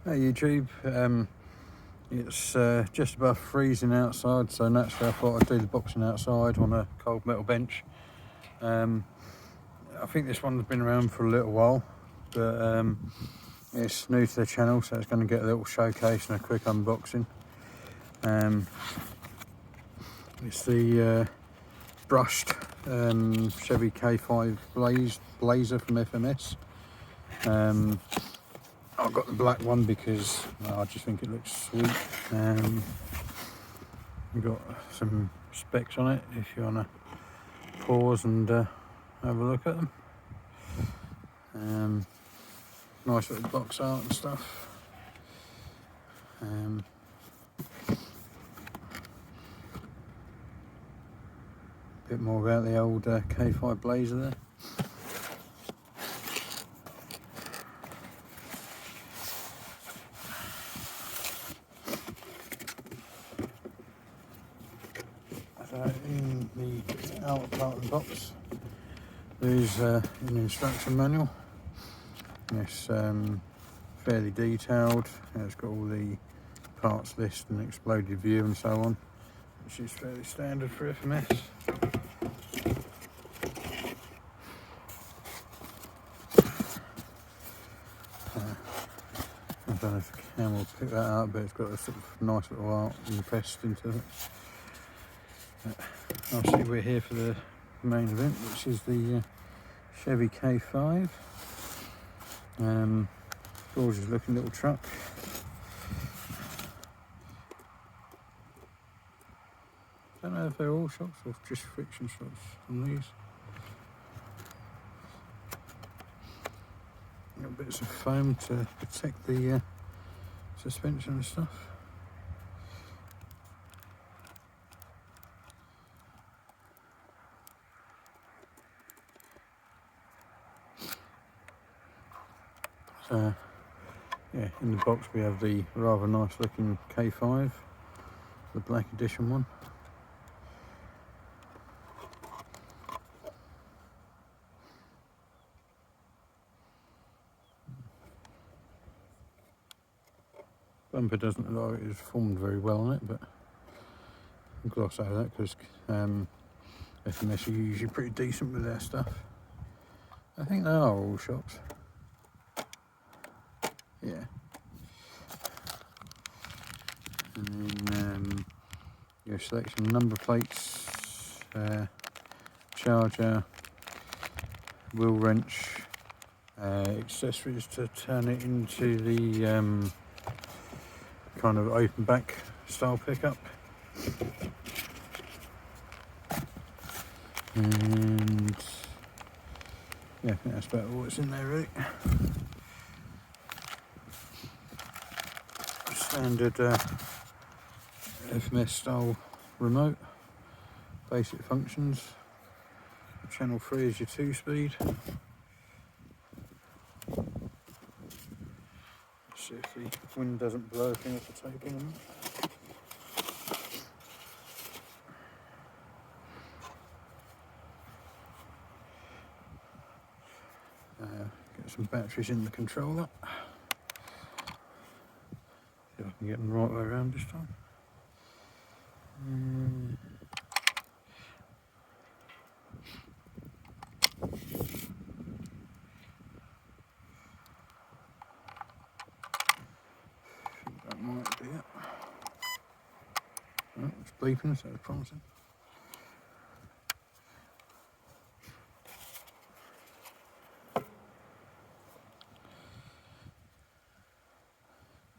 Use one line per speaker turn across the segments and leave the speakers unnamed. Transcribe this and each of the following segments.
Hey YouTube, it's just above freezing outside, so naturally I thought I'd do the boxing outside on a cold metal bench. I think this one's been around for a little while, but it's new to the channel, so it's going to get a little showcase and a quick unboxing. It's the brushed Chevy K5 Blazer from FMS. I've got the black one because I just think it looks sweet. We've got some specs on it if you want to pause and have a look at them. Nice little box art and stuff. Bit more about the old K5 Blazer there. In the outer part of the box there's an instruction manual. It's fairly detailed. It's got all the parts list and exploded view and so on, which is fairly standard for FMS. I don't know if the camera will pick that up, but it's got a sort of nice little art impressed into it. Obviously we're here for the main event, which is the Chevy K5. Gorgeous looking little truck. Don't know if they're all shocks or just friction shocks on these. Got bits of foam to protect the suspension and stuff. So, yeah, in the box we have the rather nice looking K5, the black edition one. Bumper doesn't look like it's formed very well on it, but I'll gloss over that because FMS are usually pretty decent with their stuff. I think they are all shops. Yeah. And then your selection number plates, charger, wheel wrench, accessories to turn it into the kind of open back style pickup. And yeah, I think that's about all that's in there really. Standard FMS style remote, basic functions. Channel 3 is your 2-speed. See if the wind doesn't blow everything off the tape in a minute. Get some batteries in the controller. See if I can get them the right way around this time. I think that might be it. Oh, it's bleeping, so it's promising.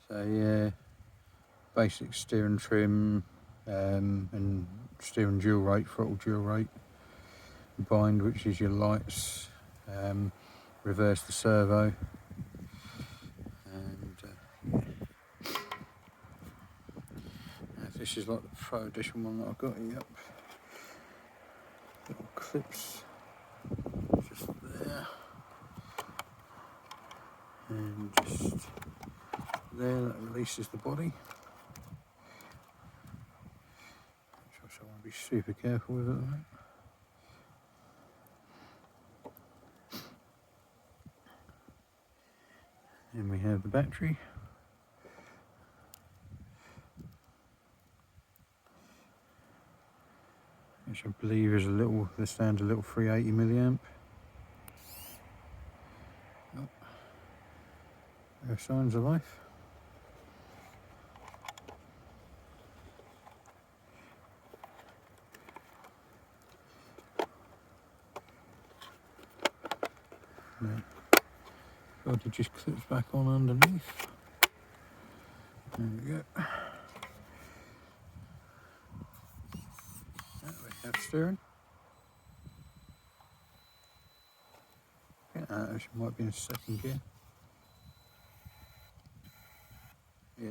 So yeah, basic steering trim and steering dual rate, throttle dual rate. Bind, which is your lights, reverse the servo, and this is like the Pro Edition one that I've got. Yep, little clips just there, and just there. That releases the body. Which I want to be super careful with it at the moment. Then we have the battery, which I believe is a little, the standard little 380 milliamp. Oh, there are signs of life. No. God, it just clips back on underneath. There we go. There we have steering. Yeah, it might be in second gear. Yeah.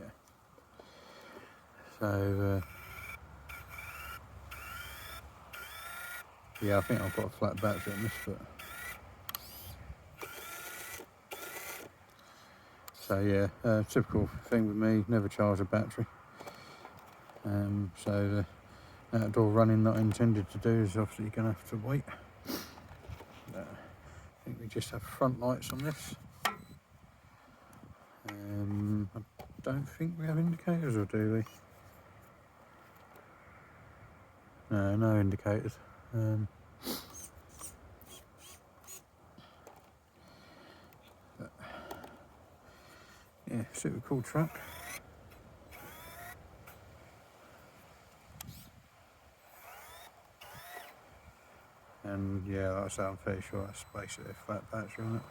So, yeah, I think I've got a flat battery on this, but so yeah, typical thing with me, never charge a battery. So the outdoor running not intended to do is obviously you're going to have to wait. I think we just have front lights on this. I don't think we have indicators, or do we? No, no indicators. Yeah, super cool truck. And yeah, like I say, I'm fairly sure that's basically a flat battery on it.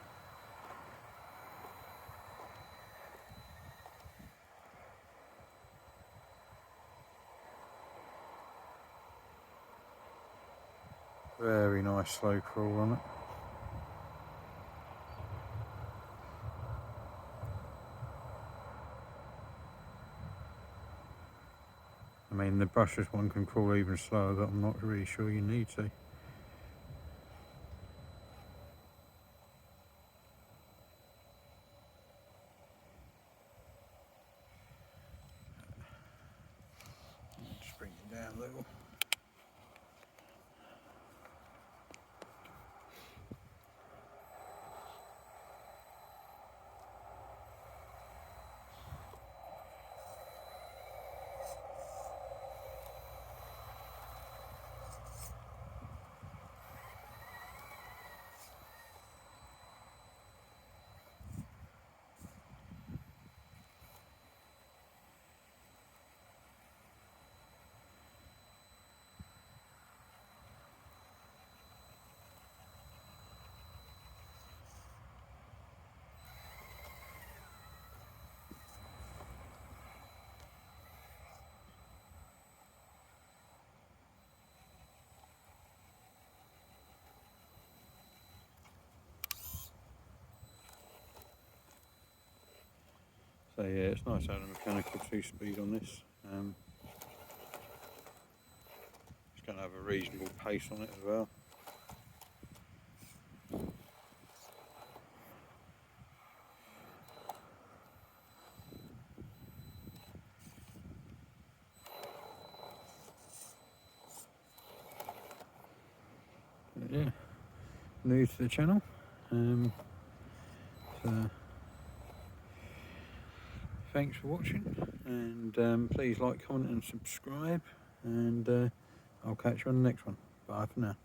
Very nice slow crawl on it. I mean, the brushless one can crawl even slower, but I'm not really sure you need to. Just bring it down a little. So yeah, it's nice having a mechanical 2-speed on this. It's going to have a reasonable pace on it as well. But yeah, new to the channel. So thanks for watching, and please like, comment and subscribe, and I'll catch you on the next one. Bye for now.